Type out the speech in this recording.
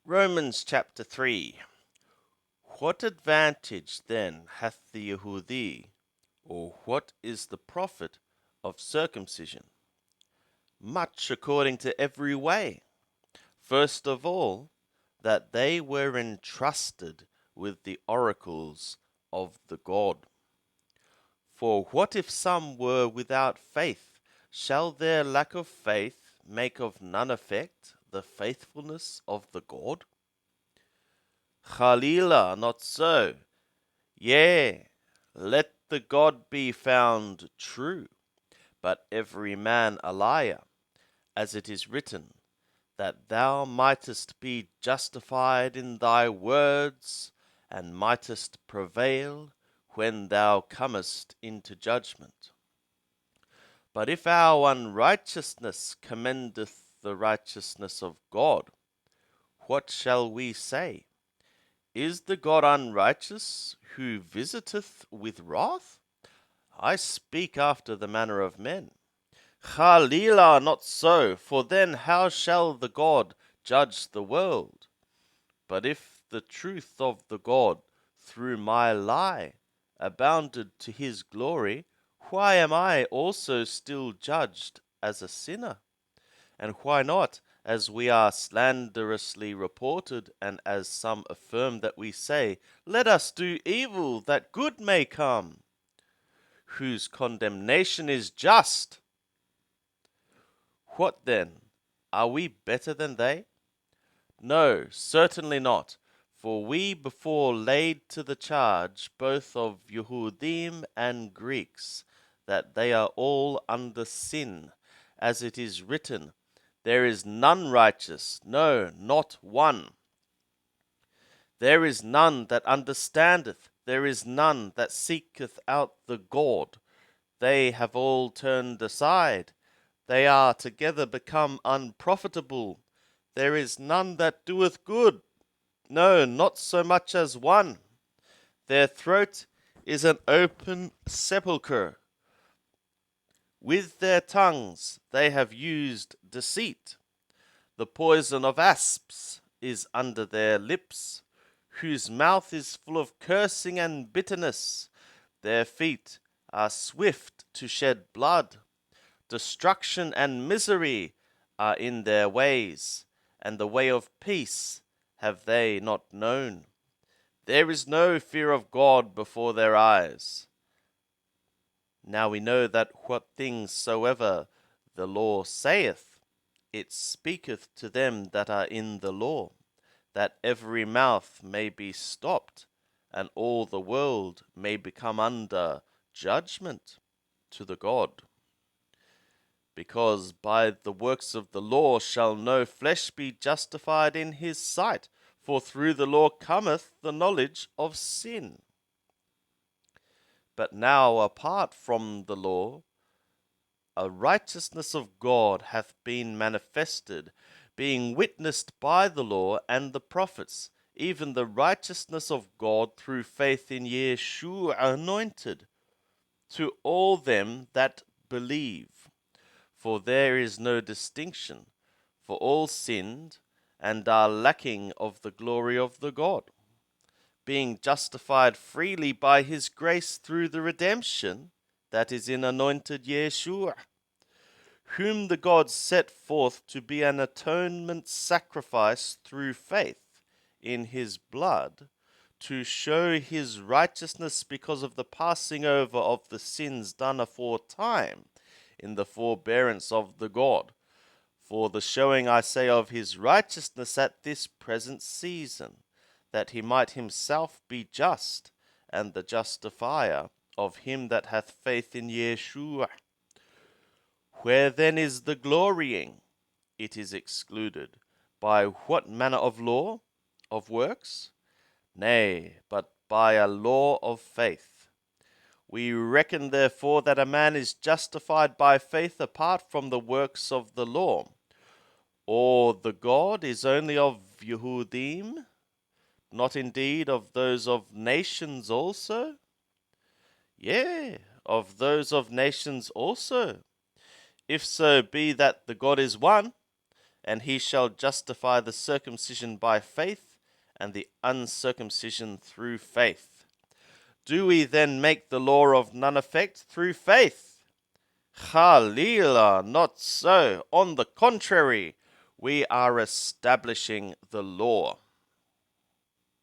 Romans chapter 3. What advantage then hath the Yehudi, or what is the profit of circumcision? Much according to every way. First of all, that they were entrusted with the oracles of the God. For what if some were without faith? Shall their lack of faith make of none effect the faithfulness of the God? Chalila, not so. Yea, let the God be found true, but every man a liar, as it is written, that thou mightest be justified in thy words, and mightest prevail when thou comest into judgment. But if our unrighteousness commendeth the righteousness of God, what shall we say? Is the God unrighteous, who visiteth with wrath? I speak after the manner of men. Chalila, not so, for then how shall the God judge the world? But if the truth of the God through my lie abounded to his glory, why am I also still judged as a sinner? And why not, as we are slanderously reported, and as some affirm that we say, let us do evil that good may come, whose condemnation is just? What then? Are we better than they? No, certainly not. For we before laid to the charge both of Yehudim and Greeks, that they are all under sin, as it is written, there is none righteous, no, not one. There is none that understandeth, there is none that seeketh out the God. They have all turned aside, they are together become unprofitable. There is none that doeth good, no, not so much as one. Their throat is an open sepulchre. With their tongues they have used deceit. The poison of asps is under their lips, whose mouth is full of cursing and bitterness. Their feet are swift to shed blood. Destruction and misery are in their ways, and the way of peace have they not known. There is no fear of God before their eyes. Now we know that what things soever the law saith, it speaketh to them that are in the law, that every mouth may be stopped, and all the world may become under judgment to the God. Because by the works of the law shall no flesh be justified in his sight, for through the law cometh the knowledge of sin. But now apart from the law, a righteousness of God hath been manifested, being witnessed by the law and the prophets, even the righteousness of God through faith in Yeshua anointed, to all them that believe. For there is no distinction, for all sinned and are lacking of the glory of the God, being justified freely by his grace through the redemption that is in anointed Yeshua, whom the God set forth to be an atonement sacrifice through faith in his blood, to show his righteousness because of the passing over of the sins done aforetime in the forbearance of the God, for the showing, I say, of his righteousness at this present season, that he might himself be just, and the justifier of him that hath faith in Yeshua. Where then is the glorying? It is excluded. By what manner of law? Of works? Nay, but by a law of faith. We reckon therefore that a man is justified by faith apart from the works of the law. Or the God is only of Yehudim, not indeed of those of nations also? Yea, of those of nations also. If so be that the God is one, and he shall justify the circumcision by faith, and the uncircumcision through faith. Do we then make the law of none effect through faith? Chalila, not so. On the contrary, we are establishing the law.